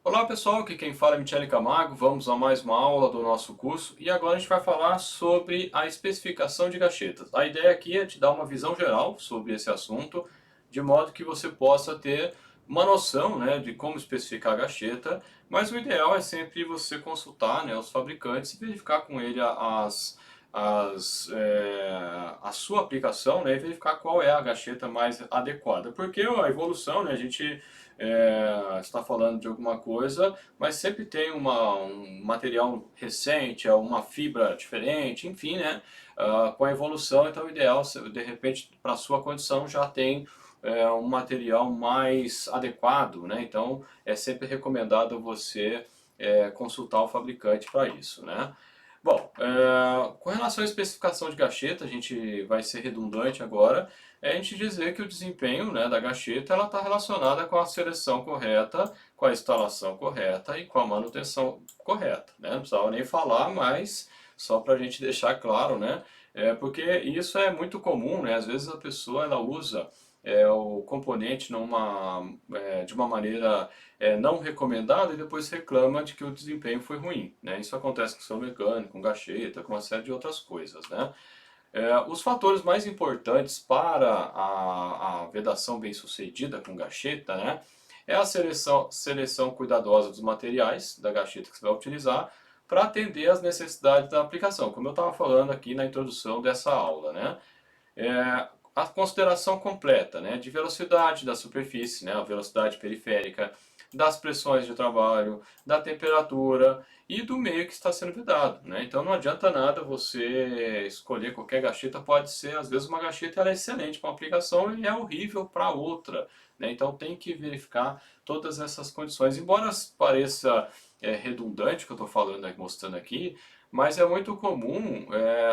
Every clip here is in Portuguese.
Olá pessoal, aqui quem fala é Michele Camargo, vamos a mais uma aula do nosso curso e agora a gente vai falar sobre a especificação de gachetas. A ideia aqui é te dar uma visão geral sobre esse assunto, de modo que você possa ter uma noção, né, de como especificar a gacheta, mas o ideal é sempre você consultar, né, os fabricantes e verificar com ele a sua aplicação, né, e verificar qual é a gacheta mais adequada. Porque a evolução, né, a gente está falando de alguma coisa, mas sempre tem um material recente, uma fibra diferente, enfim, né? Com a evolução, então o ideal, de repente, para a sua condição já tem um material mais adequado, né? Então é sempre recomendado você consultar o fabricante para isso, né? Bom, com relação à especificação de gacheta, a gente vai ser redundante agora, é a gente dizer que o desempenho, né, da gacheta está relacionada com a seleção correta, com a instalação correta e com a manutenção correta, né? Não precisava nem falar, mas só para a gente deixar claro, né? Porque isso é muito comum, né? Às vezes a pessoa ela usa o componente de uma maneira não recomendada e depois reclama de que o desempenho foi ruim, né? Isso acontece com o seu mecânico, com gacheta, com uma série de outras coisas, né? Os fatores mais importantes para a vedação bem-sucedida com gacheta, né, é a seleção cuidadosa dos materiais da gacheta que você vai utilizar para atender às necessidades da aplicação, como eu estava falando aqui na introdução dessa aula, né. A consideração completa, né, de velocidade da superfície, né, a velocidade periférica, das pressões de trabalho, da temperatura e do meio que está sendo vedado, né? Então não adianta nada você escolher qualquer gacheta, pode ser, às vezes uma gacheta ela é excelente para uma aplicação e é horrível para outra, né? Então tem que verificar todas essas condições. Embora pareça redundante o que eu estou falando, mostrando aqui, mas é muito comum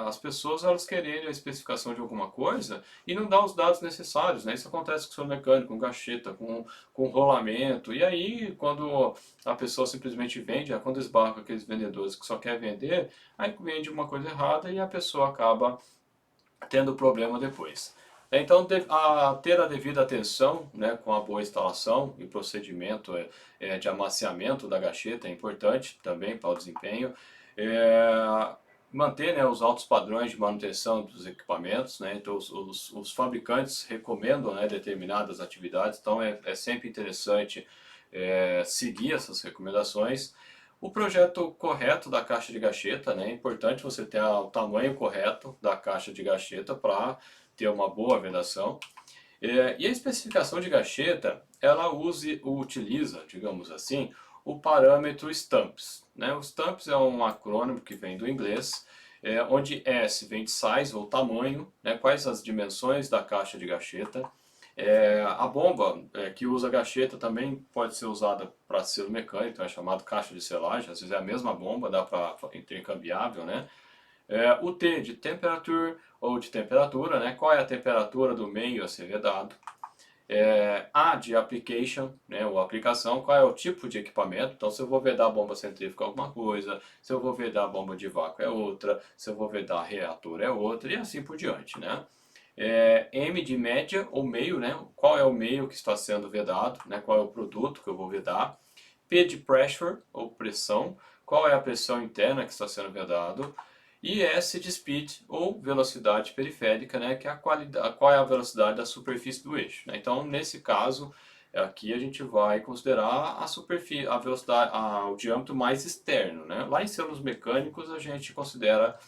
as pessoas elas quererem a especificação de alguma coisa e não dar os dados necessários, né? Isso acontece com o seu mecânico, com gacheta, com rolamento. E aí, quando a pessoa simplesmente vende, quando esbarra com aqueles vendedores que só quer vender, aí vende uma coisa errada e a pessoa acaba tendo problema depois. Então, ter a devida atenção, né, com a boa instalação e procedimento de amaciamento da gacheta é importante também para o desempenho. Manter, né, os altos padrões de manutenção dos equipamentos, né, então os fabricantes recomendam, né, determinadas atividades, então é sempre interessante seguir essas recomendações. O projeto correto da caixa de gacheta, né? É importante você ter o tamanho correto da caixa de gacheta para ter uma boa vedação. E a especificação de gacheta, ela utiliza, digamos assim, o parâmetro STUMPS, né? O STUMPS é um acrônimo que vem do inglês, onde S vem de size, ou tamanho, né? Quais as dimensões da caixa de gacheta. A bomba que usa gacheta também pode ser usada para selo mecânico, então é chamado caixa de selagem, às vezes é a mesma bomba, dá para intercambiável, né? O T de temperature ou de temperatura, né? Qual é a temperatura do meio a ser vedado? A de application, né, ou aplicação, qual é o tipo de equipamento. Então, se eu vou vedar a bomba centrífuga é alguma coisa, se eu vou vedar a bomba de vácuo é outra, se eu vou vedar reator é outra, e assim por diante, né? M de média ou meio, né? Qual é o meio que está sendo vedado, né? Qual é o produto que eu vou vedar. P de pressure ou pressão, qual é a pressão interna que está sendo vedado. E S de speed ou velocidade periférica, né? Que é qual é a velocidade da superfície do eixo, né? Então, nesse caso, aqui a gente vai considerar a superfície, a velocidade, o diâmetro mais externo, né? Lá em selos mecânicos a gente considera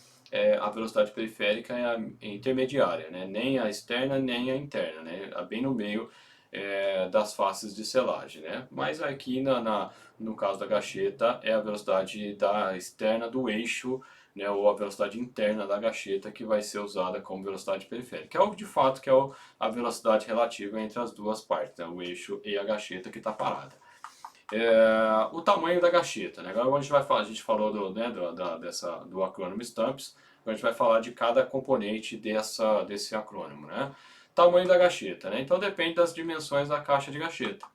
a velocidade periférica é a intermediária, né? Nem a externa nem a interna, né? Bem no meio das faces de selagem, né? Mas aqui no caso da gacheta é a velocidade da externa do eixo, né? Ou a velocidade interna da gacheta que vai ser usada como velocidade periférica. É o de fato que é a velocidade relativa entre as duas partes, né? O eixo e a gacheta que está parada. O tamanho da gacheta, né? Agora a gente vai falar, a gente falou do acrônimo STUMPS, agora a gente vai falar de cada componente desse acrônimo, né? Tamanho da gacheta, né? Então depende das dimensões da caixa de gacheta.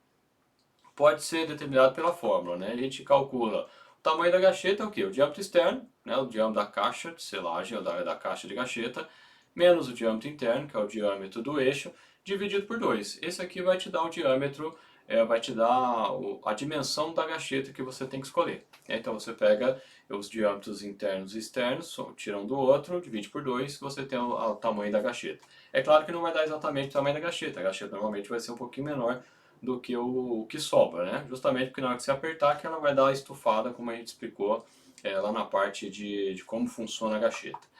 Pode ser determinado pela fórmula, né? A gente calcula o tamanho da gacheta, o que? O diâmetro externo, né? O diâmetro da caixa de selagem, ou da caixa de gacheta, menos o diâmetro interno, que é o diâmetro do eixo, dividido por 2. Esse aqui vai te dar o diâmetro vai te dar a dimensão da gacheta que você tem que escolher. Então você pega os diâmetros internos e externos, tira um do outro, divide por 2, você tem o tamanho da gacheta. É claro que não vai dar exatamente o tamanho da gacheta, a gacheta normalmente vai ser um pouquinho menor do que o que sobra, né? Justamente porque na hora que você apertar que ela vai dar a estufada, como a gente explicou lá na parte de como funciona a gacheta.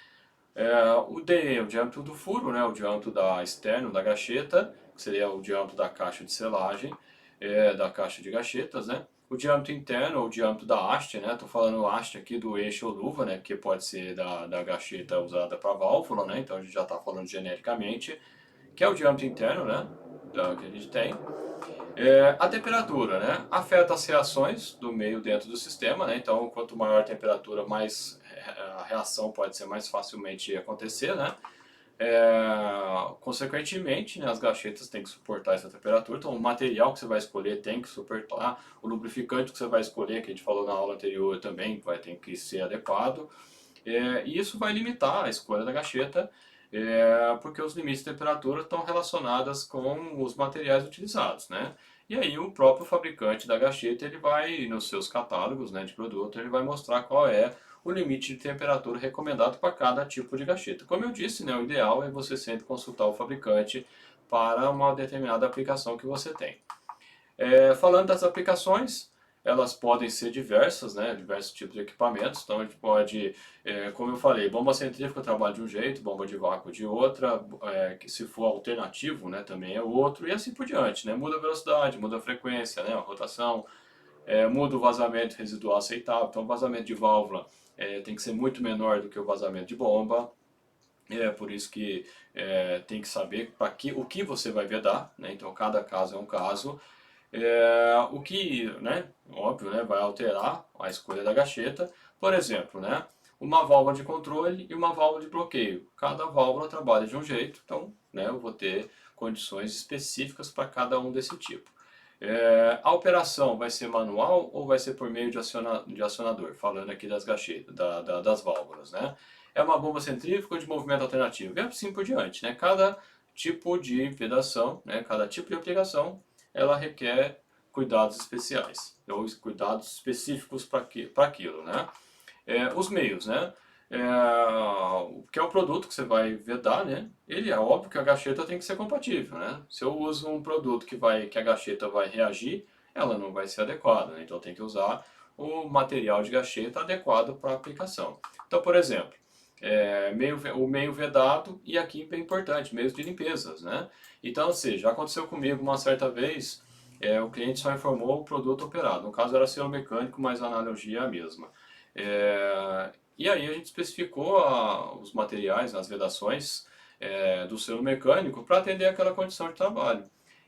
O D é o diâmetro do furo, né? O diâmetro externo da gacheta, que seria o diâmetro da caixa de selagem, da caixa de gachetas, né? O diâmetro interno, ou o diâmetro da haste, né? Estou falando haste aqui do eixo ou luva, né? Que pode ser da gacheta usada para válvula, né? Então a gente já está falando genericamente, que é o diâmetro interno, né? Que a gente tem. A temperatura, né? Afeta as reações do meio dentro do sistema, né? Então, quanto maior a temperatura, mais a reação pode ser mais facilmente acontecer, né? Consequentemente, né, as gachetas têm que suportar essa temperatura, então o material que você vai escolher tem que suportar, o lubrificante que você vai escolher, que a gente falou na aula anterior também, vai ter que ser adequado, e isso vai limitar a escolha da gacheta, porque os limites de temperatura estão relacionados com os materiais utilizados, né? E aí o próprio fabricante da gacheta, ele vai, nos seus catálogos, né, de produto, ele vai mostrar qual é o limite de temperatura recomendado para cada tipo de gacheta. Como eu disse, né, o ideal é você sempre consultar o fabricante para uma determinada aplicação que você tem. Falando das aplicações, elas podem ser diversas, né, diversos tipos de equipamentos. Então a gente pode, como eu falei, bomba centrífuga trabalha de um jeito, bomba de vácuo de outra, que se for alternativo, né, também é outro, e assim por diante, né, muda a velocidade, muda a frequência, né, a rotação, muda o vazamento residual aceitável. Então o vazamento de válvula tem que ser muito menor do que o vazamento de bomba. Por isso que tem que saber o que você vai vedar, né? Então cada caso é um caso. O que, né, óbvio, né, vai alterar a escolha da gacheta. Por exemplo, né, uma válvula de controle e uma válvula de bloqueio. Cada válvula trabalha de um jeito, então, né, eu vou ter condições específicas para cada um desse tipo. A operação vai ser manual ou vai ser por meio de acionador? Falando aqui das gachetas, das válvulas, né? É uma bomba centrífuga ou de movimento alternativo? E assim por diante, né? Cada tipo de vedação, né, cada tipo de aplicação, ela requer cuidados especiais, ou cuidados específicos para aquilo, né? Os meios, né? Que é o produto que você vai vedar, né? Ele é óbvio que a gacheta tem que ser compatível, né? Se eu uso um produto que a gacheta vai reagir, ela não vai ser adequada, né? Então tem que usar o material de gacheta adequado para a aplicação. Então, por exemplo, o meio vedado, e aqui é importante, meios de limpezas, né? Então, ou seja, já aconteceu comigo uma certa vez, o cliente só informou o produto operado. No caso era selo mecânico, mas a analogia é a mesma. E aí a gente especificou os materiais, as vedações do selo mecânico para atender aquela condição de trabalho.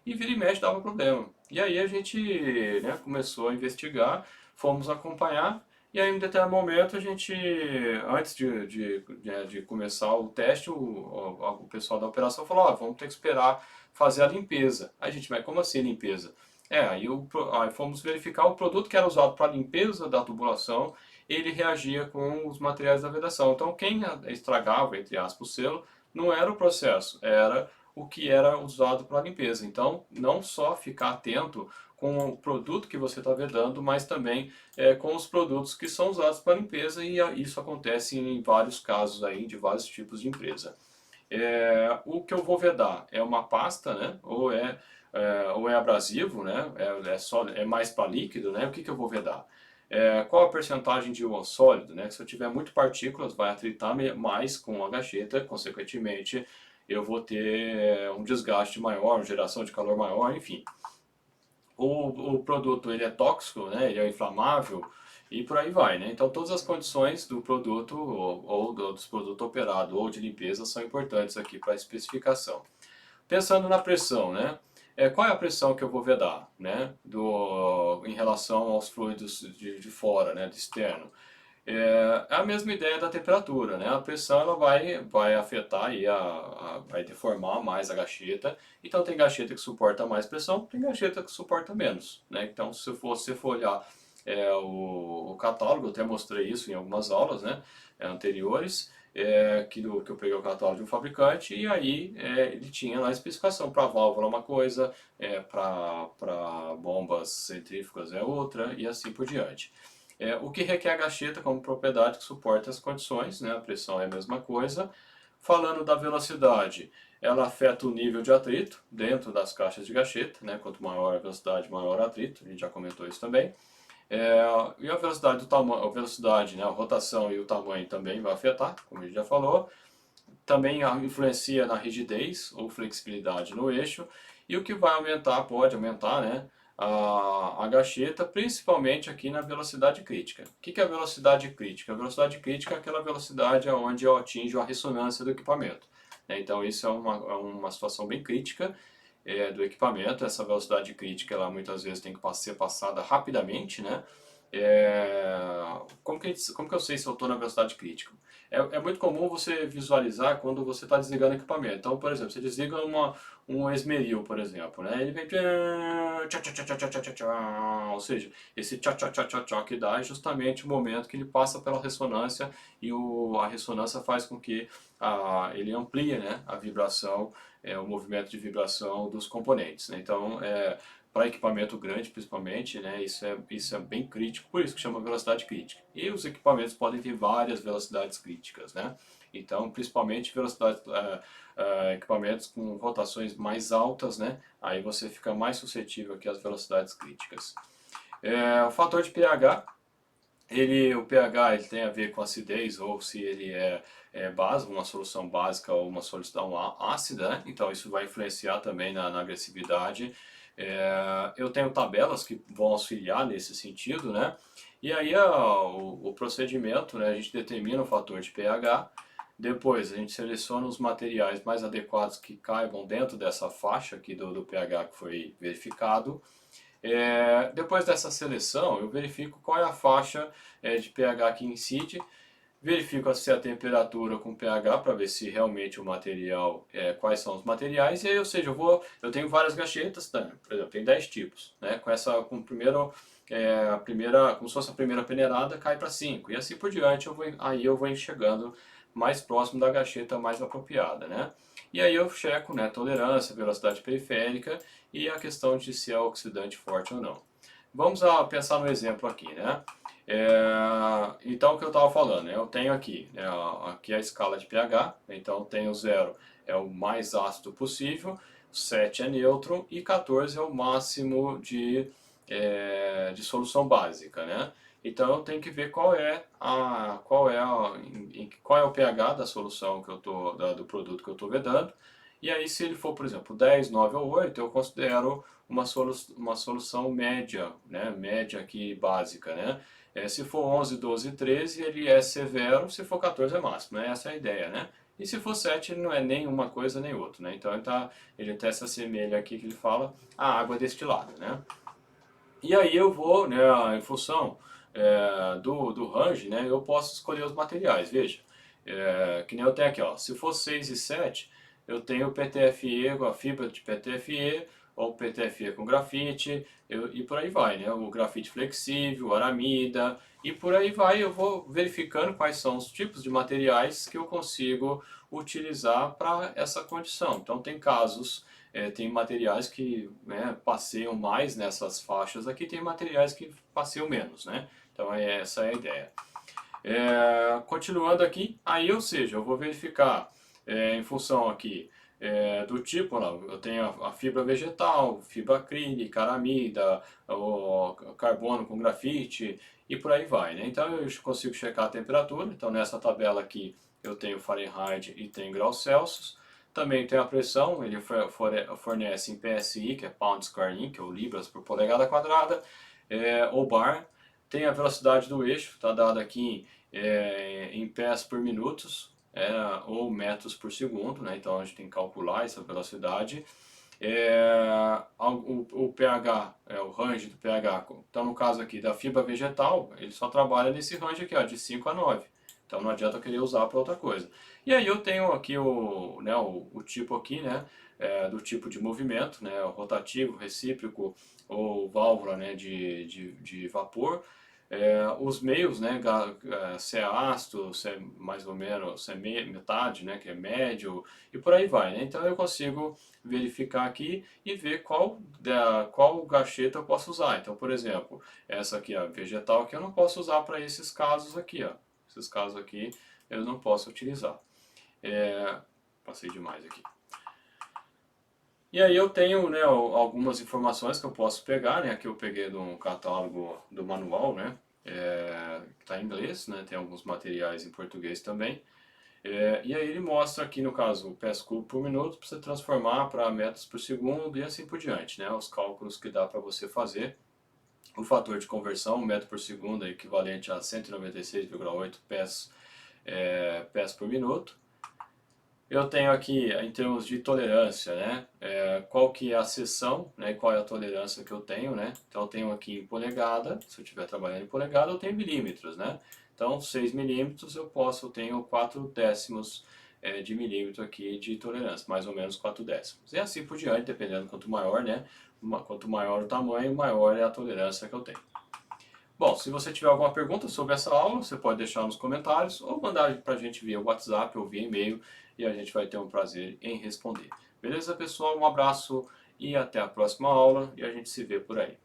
E vira e mexe dava problema. E aí a gente, né, começou a investigar, fomos acompanhar, e aí em determinado momento a gente, antes de começar o teste, o pessoal da operação falou, vamos ter que esperar fazer a limpeza. Aí a gente, mas como assim limpeza? Aí fomos verificar o produto que era usado para limpeza da tubulação, ele reagia com os materiais da vedação. Então quem estragava, entre aspas, o selo, não era o processo, era o que era usado para limpeza. Então não só ficar atento com o produto que você está vedando, mas também com os produtos que são usados para limpeza, e isso acontece em vários casos aí, de vários tipos de empresa. O que eu vou vedar é uma pasta, né? Ou é abrasivo, né? É mais para líquido, né? O que eu vou vedar? Qual a percentagem de um sólido, né? Se eu tiver muito partículas, vai atritar mais com a gacheta, consequentemente eu vou ter um desgaste maior, uma geração de calor maior, enfim. O produto ele é tóxico, né? Ele é inflamável e por aí vai, né? Então todas as condições do produto ou dos produtos operados ou de limpeza são importantes aqui para a especificação. Pensando na pressão, né? Qual é a pressão que eu vou vedar, né? Em relação aos fluidos de fora, né? De externo. É a mesma ideia da temperatura, né? A pressão ela vai afetar e vai deformar mais a gacheta. Então tem gacheta que suporta mais pressão, tem gacheta que suporta menos, né? Então se você for olhar o catálogo, eu até mostrei isso em algumas aulas, né? Anteriores. que eu peguei o catálogo de um fabricante, e aí ele tinha lá a especificação para válvula uma coisa, para bombas centrífugas é outra, e assim por diante. O que requer a gacheta como propriedade que suporta as condições, né? A pressão é a mesma coisa. Falando da velocidade, ela afeta o nível de atrito dentro das caixas de gacheta, né? Quanto maior a velocidade, maior o atrito, a gente já comentou isso também. E a velocidade do tamanho, a velocidade, né? A rotação e o tamanho também vai afetar, como a gente já falou. Também influencia na rigidez ou flexibilidade no eixo. E o que vai aumentar, pode aumentar, né? A gacheta, principalmente aqui na velocidade crítica. O que é a velocidade crítica? A velocidade crítica é aquela velocidade onde eu atinjo a ressonância do equipamento. Então isso é uma situação bem crítica do equipamento. Essa velocidade crítica ela muitas vezes tem que ser passada rapidamente, né? Como que eu sei se eu estou na velocidade crítica? É muito comum você visualizar quando você está desligando o equipamento. Então, por exemplo, você desliga um esmeril, por exemplo, né? Ele vem tchá, tchá, tchá, tchá, tchá, tchá, tchá, ou seja, esse tchá, tchá, tchá, tchá, tchá que dá é justamente o momento que ele passa pela ressonância e a ressonância faz com que ele amplie, né, a vibração, o movimento de vibração dos componentes, né? Então, para equipamento grande principalmente, né, isso é bem crítico, por isso que chama velocidade crítica. E os equipamentos podem ter várias velocidades críticas, né? Então, principalmente equipamentos com rotações mais altas, né? Aí você fica mais suscetível aqui às velocidades críticas. O fator de pH, o pH ele tem a ver com acidez ou se ele é base, uma solução básica ou uma solução ácida, né? Então isso vai influenciar também na agressividade. Eu tenho tabelas que vão auxiliar nesse sentido, né? E aí o procedimento, né? A gente determina o fator de pH, depois a gente seleciona os materiais mais adequados que caibam dentro dessa faixa aqui do pH que foi verificado. Depois dessa seleção, eu verifico qual é a faixa de pH que incide, verifico se a temperatura com pH para ver se realmente o material, quais são os materiais, e aí, ou seja, eu tenho várias gachetas, tá? Por exemplo, tem 10 tipos, né? Com o primeiro, como se fosse a primeira peneirada, cai para 5, e assim por diante, aí eu vou enxergando mais próximo da gacheta mais apropriada, né? E aí eu checo, né, tolerância, velocidade periférica e a questão de se é oxidante forte ou não. Vamos pensar no exemplo aqui, né? Então, o que eu estava falando, né? Eu tenho aqui, né, aqui a escala de pH, então eu tenho 0 é o mais ácido possível, 7 é neutro e 14 é o máximo de solução básica, né? Então eu tenho que ver qual é o pH da solução do produto que eu estou vedando. E aí se ele for, por exemplo, 10, 9 ou 8, eu considero uma solução média, né? Média aqui básica, né? Se for 11, 12, 13, ele é severo, se for 14 é máximo, né? Essa é a ideia, né? E se for 7, ele não é nem uma coisa nem outra, né? Então ele até se assemelha aqui que ele fala a água destilada, né? E aí eu vou, né, em função do range, né, eu posso escolher os materiais, veja. Que nem eu tenho aqui, ó, se for 6 e 7, eu tenho o PTFE com a fibra de PTFE, ou PTFE com grafite, e por aí vai, né, o grafite flexível, o aramida, e por aí vai, eu vou verificando quais são os tipos de materiais que eu consigo utilizar para essa condição. Então tem casos tem materiais que, né, passeiam mais nessas faixas aqui, tem materiais que passeiam menos, né? Então essa é a ideia. Continuando aqui, aí ou seja, eu vou verificar em função aqui do tipo, eu tenho a fibra vegetal, fibra acrílica, aramida, o carbono com grafite e por aí vai, né? Então eu consigo checar a temperatura, então nessa tabela aqui eu tenho Fahrenheit e tenho graus Celsius. Também tem a pressão, ele fornece em PSI, que é Pound Square Inch, ou libras por polegada quadrada, ou bar. Tem a velocidade do eixo, está dada aqui em pés por minutos, ou metros por segundo, né? Então a gente tem que calcular essa velocidade. O pH, o range do pH, então no caso aqui da fibra vegetal, ele só trabalha nesse range aqui, ó, de 5 a 9. Então não adianta eu querer usar para outra coisa. E aí eu tenho aqui o tipo aqui, né, do tipo de movimento, né, o rotativo, recíproco ou válvula, né, de vapor. Os meios, né, se é ácido, se é mais ou menos, se é metade, né, que é médio, e por aí vai, né? Então eu consigo verificar aqui e ver qual gacheta eu posso usar. Então, por exemplo, essa aqui, a vegetal, que eu não posso usar para esses casos aqui, ó. Esses casos aqui eu não posso utilizar. Passei demais aqui. E aí eu tenho, né, algumas informações que eu posso pegar, né? Aqui eu peguei do catálogo do manual, né? Que está em inglês, né? Tem alguns materiais em português também. E aí ele mostra aqui, no caso, o pés cúbico por minuto para você transformar para metros por segundo e assim por diante, né? Os cálculos que dá para você fazer. O fator de conversão, um metro por segundo, é equivalente a 196,8 pés por minuto. Eu tenho aqui, em termos de tolerância, né, qual que é a seção, né, e qual é a tolerância que eu tenho, né. Então eu tenho aqui em polegada, se eu estiver trabalhando em polegada, eu tenho milímetros, né. Então 6 milímetros eu tenho 4 décimos de milímetro aqui de tolerância, mais ou menos 4 décimos. E assim por diante, dependendo quanto maior, né, quanto maior o tamanho, maior é a tolerância que eu tenho. Bom, se você tiver alguma pergunta sobre essa aula, você pode deixar nos comentários ou mandar para a gente via WhatsApp ou via e-mail e a gente vai ter um prazer em responder. Beleza, pessoal? Um abraço e até a próxima aula e a gente se vê por aí.